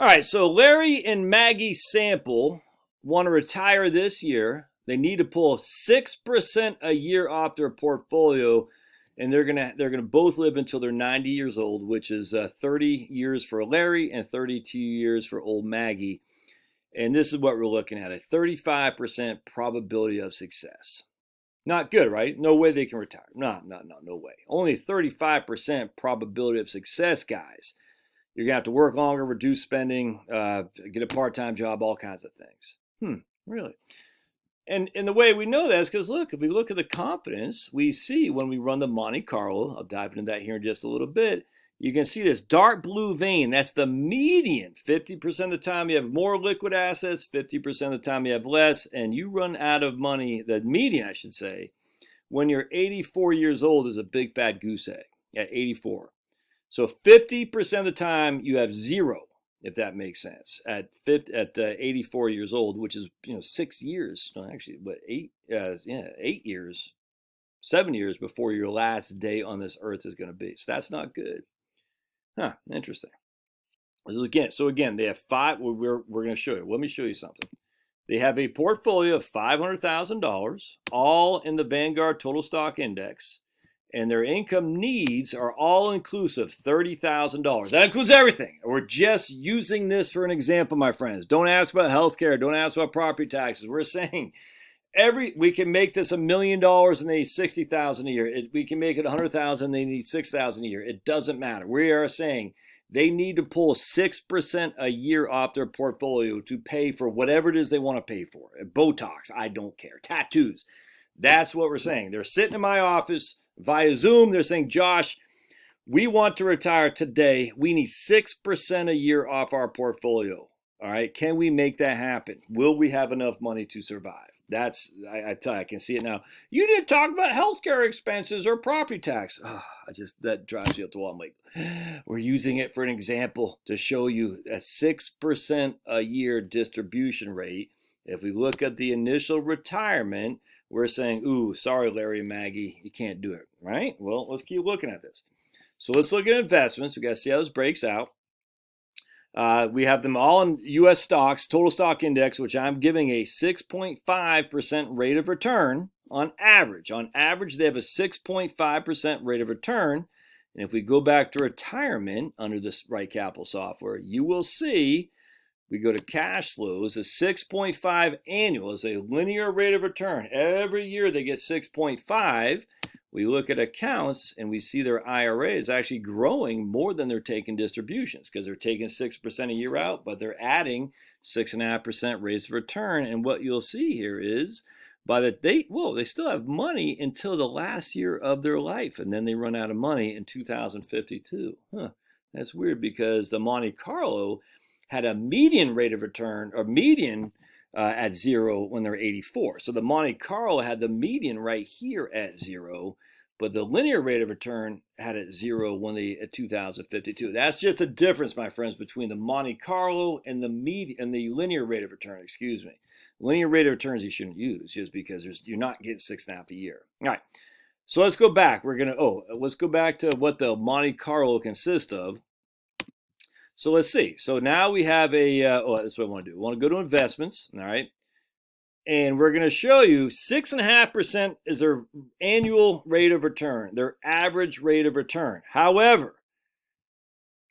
All right, so Larry and Maggie Sample want to retire this year. They need to pull 6% a year off their portfolio, and they're gonna both live until they're 90 years old, which is 30 years for Larry and 32 years for old Maggie. And this is what we're looking at: a 35% probability of success. Not good, right? No way they can retire. No way. Only 35% probability of success, guys. You're gonna have to work longer, reduce spending, get a part-time job, all kinds of things. Really? And the way we know that is because, look, if we look at the confidence, we see when we run the Monte Carlo, I'll dive into that here in just a little bit, you can see this dark blue vein. That's the median. 50% of the time you have more liquid assets, 50% of the time you have less, and you run out of money, the median, I should say, when you're 84 years old is a big fat goose egg at 84. So 50% of the time you have zero, if that makes sense, at 84 years old, which is 6 years, no, actually, but 8 years, 7 years before your last day on this earth is going to be. So that's not good. Interesting. So again, they have five. We're going to show you. Let me show you something. They have a portfolio of $500,000, all in the Vanguard Total Stock Index. And their income needs are all inclusive, $30,000. That includes everything. We're just using this for an example, my friends. Don't ask about healthcare. Don't ask about property taxes. We're saying we can make this $1 million and they need $60,000 a year. We can make it $100,000 and they need $6,000 a year. It doesn't matter. We are saying they need to pull 6% a year off their portfolio to pay for whatever it is they want to pay for. Botox, I don't care. Tattoos. That's what we're saying. They're sitting in my office via Zoom. They're saying, Josh, we want to retire today. We need 6% a year off our portfolio. All right. Can we make that happen? Will we have enough money to survive? I tell you, I can see it now. You didn't talk about healthcare expenses or property tax. That drives you up the wall. I'm like, we're using it for an example to show you a 6% a year distribution rate. If we look at the initial retirement, we're saying, ooh, sorry, Larry and Maggie, you can't do it, right? Well, let's keep looking at this. So let's look at investments. We got to see how this breaks out. We have them all in U.S. stocks, total stock index, which I'm giving a 6.5% rate of return on average. On average, they have a 6.5% rate of return. And if we go back to retirement under this Right Capital software, you will see we go to cash flows. A 6.5 annual is a linear rate of return. Every year they get 6.5. We look at accounts and we see their IRA is actually growing more than they're taking distributions because they're taking 6% a year out, but they're adding 6.5% rates of return. And what you'll see here is they still have money until the last year of their life, and then they run out of money in 2052. That's weird because the Monte Carlo had a median rate of return or median at zero when they're 84. So the Monte Carlo had the median right here at zero, but the linear rate of return had it zero when at 2052. That's just a difference, my friends, between the Monte Carlo and the linear rate of return. Excuse me. Linear rate of returns you shouldn't use just because you're not getting 6.5 a year. All right. So let's go back. Let's go back to what the Monte Carlo consists of. So let's see. So now we have that's what I want to do. We want to go to investments, all right? And we're going to show you 6.5% is their annual rate of return, their average rate of return. However,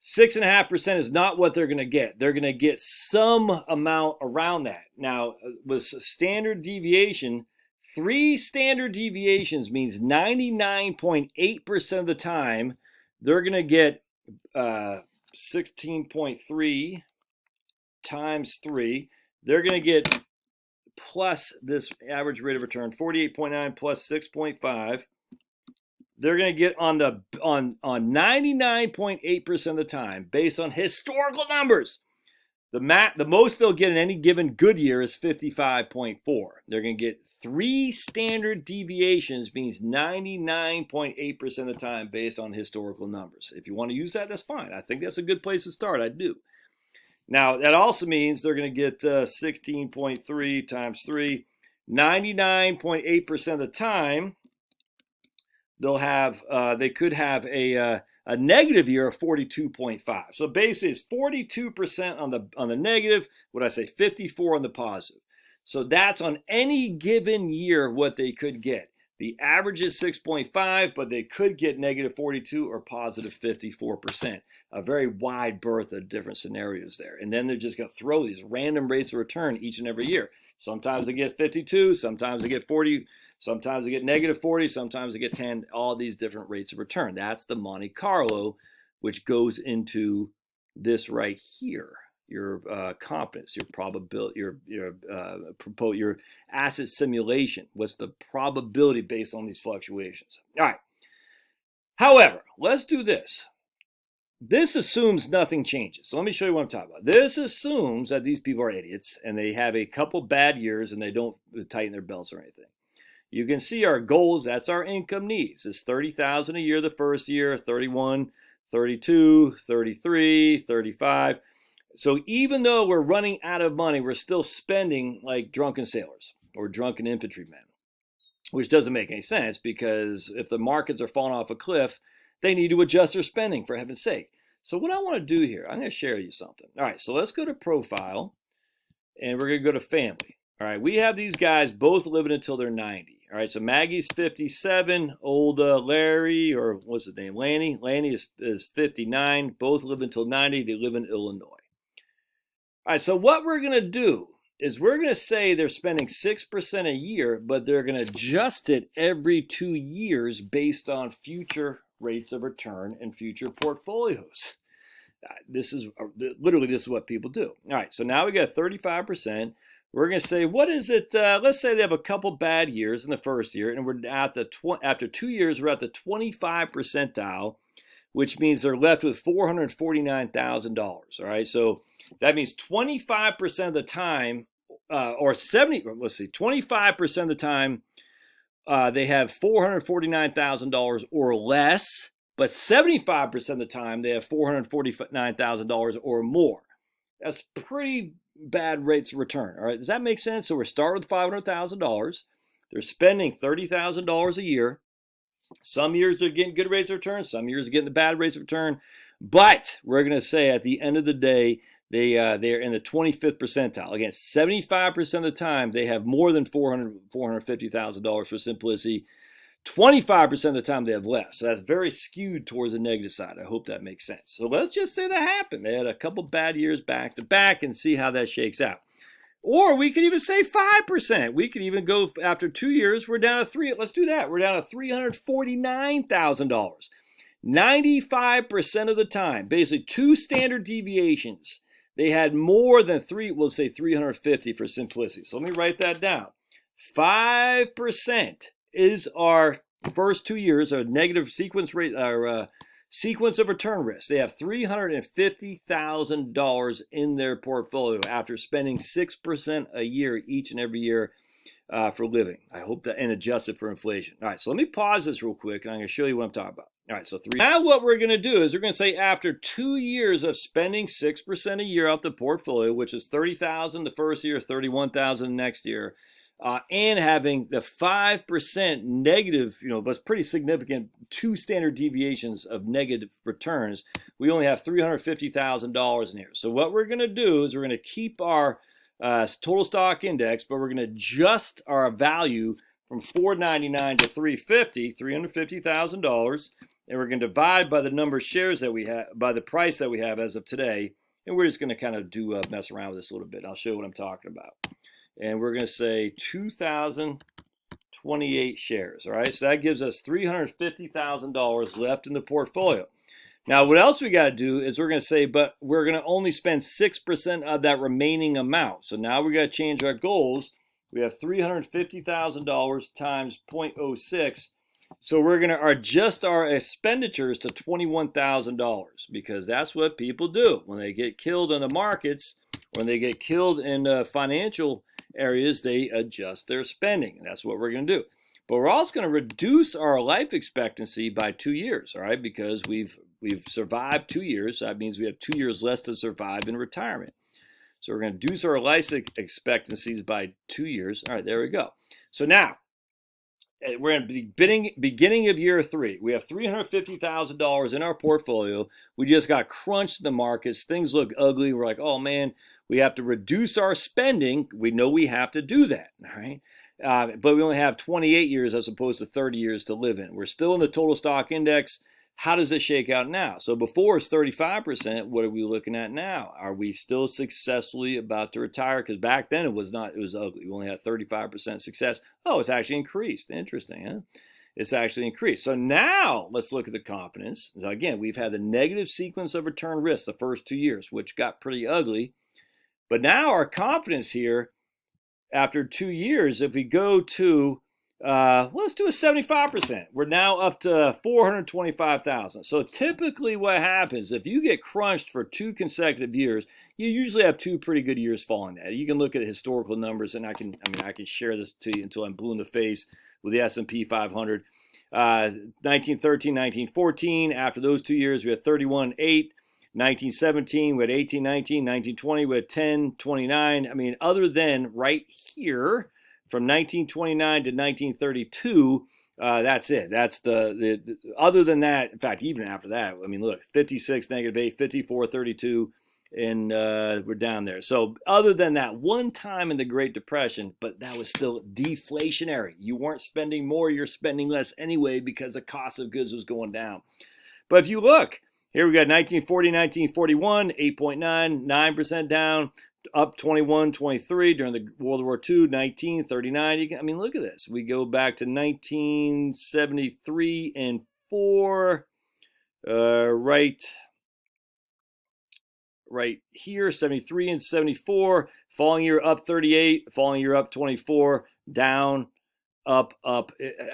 6.5% is not what they're going to get. They're going to get some amount around that. Now, with standard deviation, 3 standard deviations means 99.8% of the time they're going to get 16.3 times 3. They're going to get plus this average rate of return, 48.9 plus 6.5. They're going to get on 99.8% of the time, based on historical numbers. The most they'll get in any given good year is 55.4. They're going to get 3 standard deviations, means 99.8% of the time based on historical numbers. If you want to use that, that's fine. I think that's a good place to start. I do. Now, that also means they're going to get 16.3 times 3. 99.8% of the time, they could have a a negative year of 42.5. So basically it's 42% on the negative, what I say, 54 on the positive. So that's on any given year what they could get. The average is 6.5, but they could get negative 42 or positive 54%. A very wide berth of different scenarios there. And then they're just going to throw these random rates of return each and every year. Sometimes they get 52, sometimes they get 40, sometimes they get negative 40, sometimes they get 10, all these different rates of return. That's the Monte Carlo, which goes into this right here. Your confidence, your probability, your asset simulation. What's the probability based on these fluctuations? All right. However, let's do this. This assumes nothing changes. So let me show you what I'm talking about. This assumes that these people are idiots and they have a couple bad years and they don't tighten their belts or anything. You can see our goals. That's our income needs. It's $30,000 a year the first year, 31, 32, 33, 35. So even though we're running out of money, we're still spending like drunken sailors or drunken infantrymen, which doesn't make any sense because if the markets are falling off a cliff, they need to adjust their spending, for heaven's sake. So what I want to do here, I'm going to share you something. All right, so let's go to profile and we're going to go to family. All right, we have these guys both living until they're 90. All right, so Maggie's 57, old Larry, or what's his name, Lanny. Lanny is 59, both live until 90. They live in Illinois. All right, so what we're going to do is we're going to say they're spending 6% a year, but they're going to adjust it every 2 years based on future rates of return and future portfolios. This is what people do. All right, so now we got 35%. We're going to say, what is it? Let's say they have a couple bad years in the first year, and we're at after 2 years, we're at the 25 percentile, which means they're left with $449,000. All right, so that means 25% of the time, or 25% of the time, they have $449,000 or less, but 75% of the time they have $449,000 or more. That's pretty bad rates of return. All right, does that make sense? So we're starting with $500,000. They're spending $30,000 a year. Some years they're getting good rates of return. Some years they're getting the bad rates of return. But we're going to say at the end of the day, they're in the 25th percentile. Again, 75% of the time they have more than $450,000 for simplicity. 25% of the time they have less. So that's very skewed towards the negative side. I hope that makes sense. So let's just say that happened. They had a couple bad years back to back and see how that shakes out. Or we could even say 5%. We could even go after 2 years, we're down to 3. Let's do that. We're down to $349,000. 95% of the time, basically 2 standard deviations, they had more than 3, we'll say 350 for simplicity. So let me write that down. 5% is our first 2 years, our negative sequence rate, our sequence of return risk. They have $350,000 in their portfolio after spending 6% a year each and every year for living. I hope that, and adjusted for inflation. All right, so let me pause this real quick and I'm going to show you what I'm talking about. All right, so now what we're going to do is we're going to say after 2 years of spending 6% a year out the portfolio, which is $30,000 the first year, $31,000 the next year, and having the 5% negative, but pretty significant 2 standard deviations of negative returns, we only have $350,000 in here. So what we're going to do is we're going to keep our total stock index, but we're going to adjust our value from $499 to $350,000, and we're going to divide by the number of shares that we have, by the price that we have as of today, and we're just going to kind of mess around with this a little bit. I'll show you what I'm talking about. And we're going to say 2,028 shares. All right, so that gives us $350,000 left in the portfolio. Now, what else we got to do is we're going to say, but we're going to only spend 6% of that remaining amount. So now we got to change our goals. We have $350,000 times 0.06. So we're going to adjust our expenditures to $21,000 because that's what people do when they get killed in the markets. When they get killed in financial areas, they adjust their spending, and that's what we're going to do. But we're also going to reduce our life expectancy by 2 years, all right? Because we've survived 2 years. So that means we have 2 years less to survive in retirement. So we're going to reduce our life expectancies by 2 years. All right, there we go. So now, we're in the beginning of year 3. We have $350,000 in our portfolio. We just got crunched in the markets. Things look ugly. We're like, oh man, we have to reduce our spending. We know we have to do that, all right? But we only have 28 years as opposed to 30 years to live in. We're still in the total stock index. How does it shake out now? So before it's 35%, what are we looking at now? Are we still successfully about to retire? Because back then it was not, it was ugly. We only had 35% success. Oh, it's actually increased. Interesting, huh? It's actually increased. So now let's look at the confidence. So again, we've had the negative sequence of return risk the first 2 years, which got pretty ugly. But now our confidence here, after 2 years, if we go to let's do a 75%. We're now up to 425,000. So typically what happens, if you get crunched for 2 consecutive years, you usually have 2 pretty good years following that. You can look at historical numbers, and I can share this to you until I'm blue in the face with the S&P 500. 1913, 1914, after those 2 years, we had 31.8. 1917, we had 1819, 1920, we had 1029. I mean, other than right here, from 1929 to 1932, that's it. That's the other than that, in fact, even after that, I mean, look, 56, -8, 54, 32, and we're down there. So other than that one time in the Great Depression, but that was still deflationary. You weren't spending more, you're spending less anyway because the cost of goods was going down. But if you look, here we got 1940, 1941, 8.9, 9% down. Up 21, 23 during the World War II, 19, 39. I mean, look at this. We go back to 1973 and 4, right here, 73 and 74. Following year up 38, following year up 24, down, up. I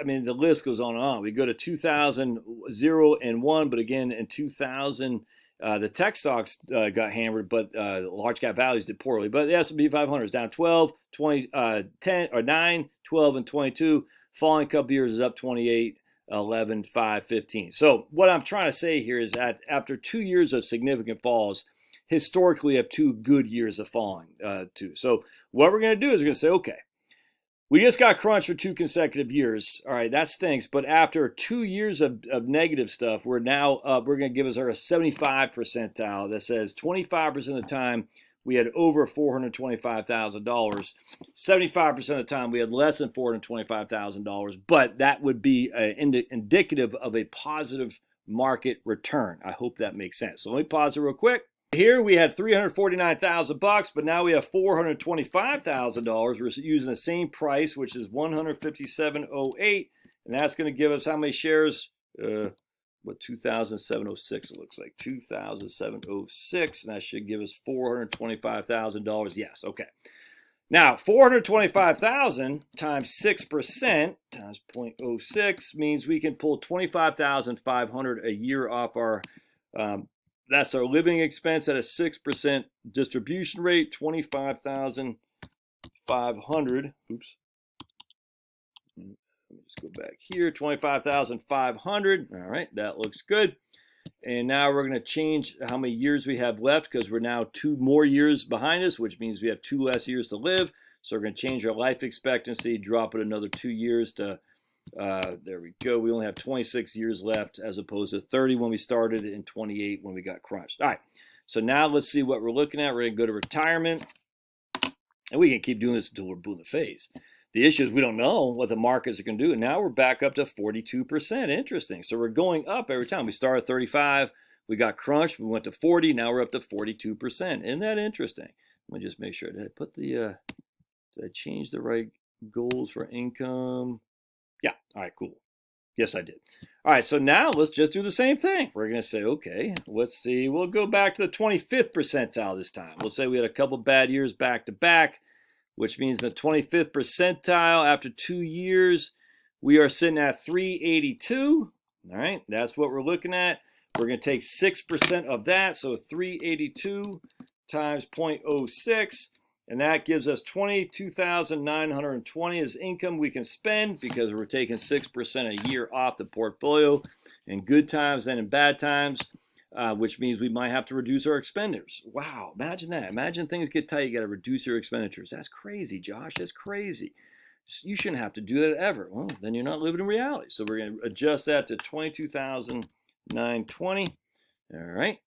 mean, the list goes on and on. We go to 2000, 0 and 1, but again, in 2000, the tech stocks got hammered, but large cap values did poorly. But the S&P 500 is down 12, 20, 10 or 9, 12, and 22. Following couple years is up 28, 11, 5, 15. So what I'm trying to say here is that after 2 years of significant falls, historically have 2 good years of falling too. So what we're going to do is we're going to say, okay, we just got crunched for 2 consecutive years. All right, that stinks. But after 2 years of negative stuff, we're now up. We're going to give us our 75 percentile that says 25% of the time we had over $425,000. 75% of the time we had less than $425,000. But that would be indicative of a positive market return. I hope that makes sense. So let me pause it real quick. Here we had $349,000, but now we have $425,000. We're using the same price, which is $157.08, and that's going to give us how many shares? 2,706 it looks like. 2,706, and that should give us $425,000. Yes, okay. Now, 425,000 times 6% times 0.06 means we can pull 25,500 a year off our that's our living expense at a 6% distribution rate, 25,500. Oops. Let me just go back here, 25,500. All right, that looks good. And now we're going to change how many years we have left because we're now 2 more years behind us, which means we have 2 less years to live. So we're going to change our life expectancy, drop it another 2 years to there we go. We only have 26 years left as opposed to 30 when we started and 28 when we got crunched. All right. So now let's see what we're looking at. We're going to go to retirement. And we can keep doing this until we're blue in the face. The issue is we don't know what the markets are going to do. And now we're back up to 42%. Interesting. So we're going up every time. We started at 35. We got crunched. We went to 40. Now we're up to 42%. Isn't that interesting? Let me just make sure. Did I put the, did I change the right goals for income? Yeah. All right, cool. Yes, I did. All right, so now let's just do the same thing. We're going to say, okay, let's see. We'll go back to the 25th percentile this time. We'll say we had a couple bad years back to back, which means the 25th percentile after 2 years, we are sitting at 382. All right, that's what we're looking at. We're going to take 6% of that, so 382 times 0.06. And that gives us 22,920 as income we can spend because we're taking 6% a year off the portfolio in good times and in bad times, which means we might have to reduce our expenditures. Wow, imagine that. Imagine things get tight, you got to reduce your expenditures. That's crazy, Josh. That's crazy. You shouldn't have to do that ever. Well, then you're not living in reality. So we're going to adjust that to 22,920. All right.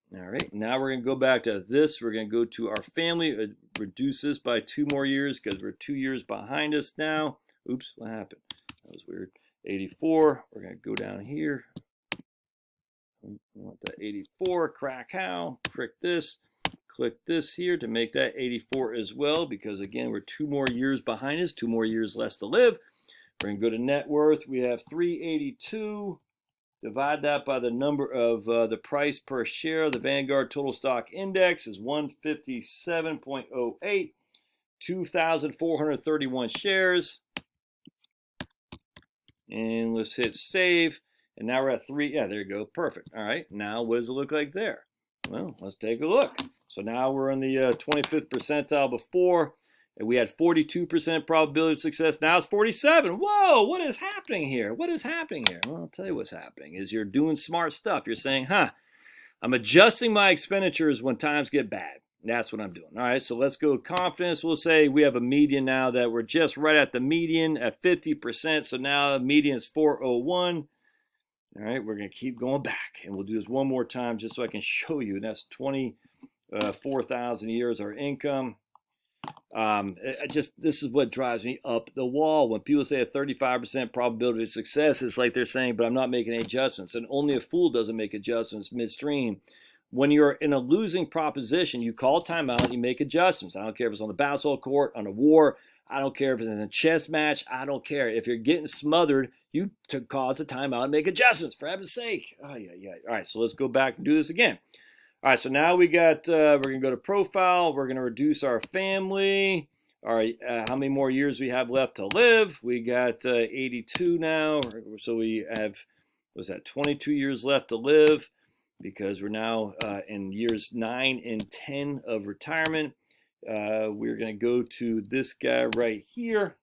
Now we're going to go back to this. We're going to go to our family, reduce this by 2 more years because we're 2 years behind us now. Oops, what happened? That was weird. 84. We're going to go down here. We want that 84. Crack how? Click this here to make that 84 as well, because again, we're 2 more years behind us, 2 more years less to live. We're going to go to net worth. We have 382. Divide that by the number of the price per share. The Vanguard Total Stock Index is 157.08, 2,431 shares. And let's hit save. And now we're at 3. Yeah, there you go. Perfect. All right. Now, what does it look like there? Well, let's take a look. So now we're in the 25th percentile before. And we had 42% probability of success. Now it's 47. Whoa, what is happening here? What is happening here? Well, I'll tell you what's happening is you're doing smart stuff. You're saying, I'm adjusting my expenditures when times get bad. That's what I'm doing. All right, so let's go confidence. We'll say we have a median now that we're just right at the median at 50%. So now the median is 401. All right, we're going to keep going back. And we'll do this one more time just so I can show you. That's 24,000 a year is our income. This is what drives me up the wall. When people say a 35% probability of success, it's like they're saying, but I'm not making any adjustments. And only a fool doesn't make adjustments midstream. When you're in a losing proposition, you call timeout, you make adjustments. I don't care if it's on the basketball court, on a war. I don't care if it's in a chess match. I don't care. If you're getting smothered, you cause a timeout and make adjustments, for heaven's sake. Oh, yeah. All right, so let's go back and do this again. All right, so now we got, we're going to go to profile. We're going to reduce our family. All right, how many more years we have left to live? We got 82 now. So we have, 22 years left to live because we're now in years 9 and 10 of retirement. We're going to go to this guy right here.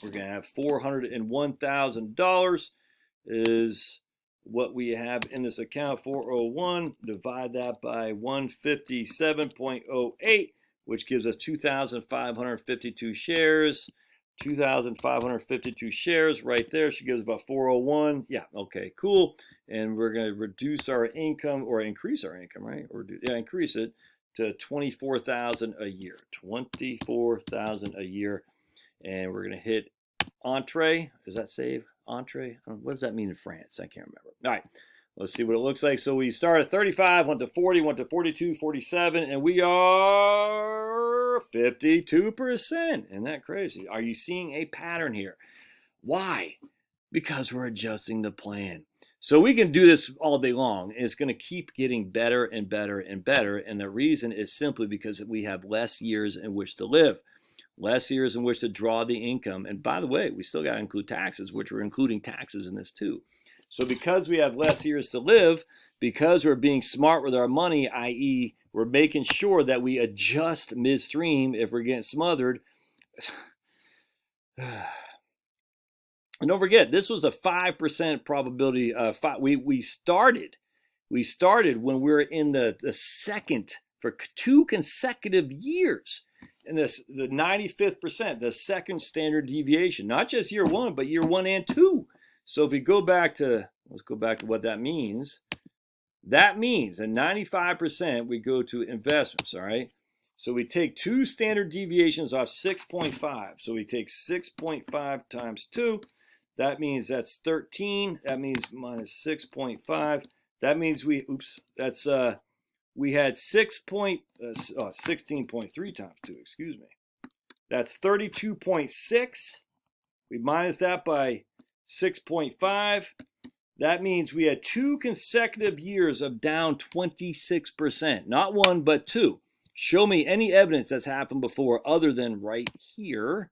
We're going to have $401,000 is what we have in this account. 401, divide that by 157.08, which gives us 2,552 shares. 2,552 shares right there. She gives about 401. Yeah, okay, cool. And we're going to reduce our income, or increase our income, right? Or increase it to 24,000 a year. 24,000 a year. And we're going to hit entree. Does that save? Entree? What does that mean in France? I can't remember. All right, let's see what it looks like. So we start at 35, went to 40, went to 42, 47, and we are 52%. Isn't that crazy? Are you seeing a pattern here? Why? Because we're adjusting the plan. So we can do this all day long, and it's going to keep getting better and better and better. And the reason is simply because we have less years in which to live. Less years in which to draw the income. And by the way, we still got to include taxes, which we're including taxes in this too. So because we have less years to live, because we're being smart with our money, i.e. we're making sure that we adjust midstream if we're getting smothered. And don't forget, this was a 5% probability. We started when we were in the second for 2 consecutive years. And the 95th percent, the second standard deviation, not just year 1, but year 1 and 2. So if we go back to, let's go back to what that means. That means at 95%, we go to investments, all right? So we take 2 standard deviations off 6.5. So we take 6.5 times 2. That means that's 13. That means minus 6.5. That means we had 16.3 times 2, excuse me. That's 32.6. We minus that by 6.5. That means we had 2 consecutive years of down 26%. Not 1, but 2. Show me any evidence that's happened before other than right here,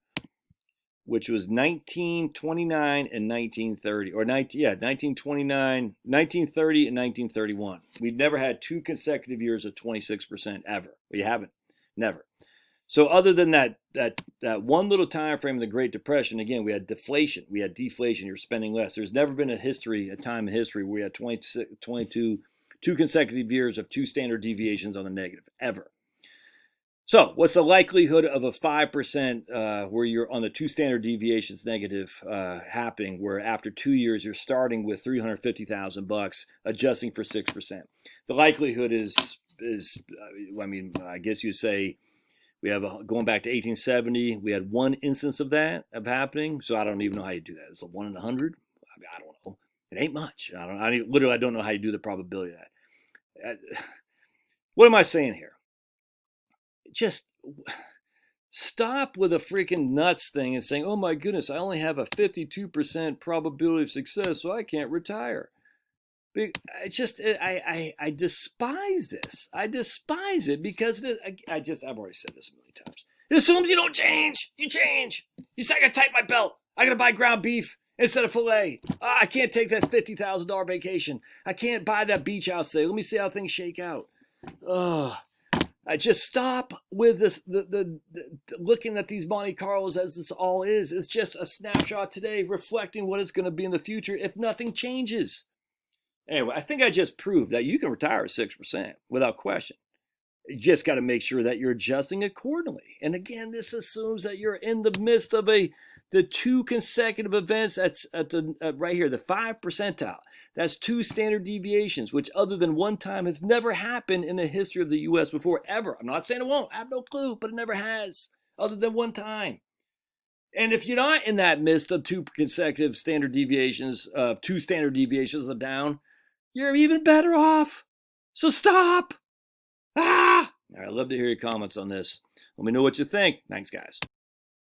which was 1929 and 1930, or 1929, 1930 and 1931. We've never had 2 consecutive years of 26% ever. We haven't, never. So other than that one little time frame of the Great Depression, again, we had deflation, we had deflation. You're spending less. There's never been a time in history where we had 2 consecutive years of 2 standard deviations on the negative, ever. So what's the likelihood of a 5% where you're on the 2 standard deviations negative happening, where after 2 years you're starting with $350,000 adjusting for 6%? The likelihood is I mean, I guess you say we have going back to 1870, we had one instance of that happening. So I don't even know how you do that. It's a 1 in 100. I mean, I don't know. It ain't much. I don't know how you do the probability of that. What am I saying here? Just stop with a freaking nuts thing and saying, oh my goodness, I only have a 52% probability of success, so I can't retire. I despise this. I despise it because I've already said this a million times. It assumes you don't change. You change. You say I gotta tighten my belt. I gotta buy ground beef instead of filet. I can't take that $50,000 vacation. I can't buy that beach house today. Let me see how things shake out. I just stop with this. The looking at these Monte Carlos as this all is. It's just a snapshot today, reflecting what it's going to be in the future if nothing changes. Anyway, I think I just proved that you can retire at 6% without question. You just got to make sure that you're adjusting accordingly. And again, this assumes that you're in the midst of the 2 consecutive events. That's at the right here, the 5 percentile. That's 2 standard deviations, which other than one time has never happened in the history of the U.S. before, ever. I'm not saying it won't. I have no clue, but it never has, other than one time. And if you're not in that midst of 2 consecutive standard deviations, 2 standard deviations of down, you're even better off. So stop. All right, I'd love to hear your comments on this. Let me know what you think. Thanks, guys.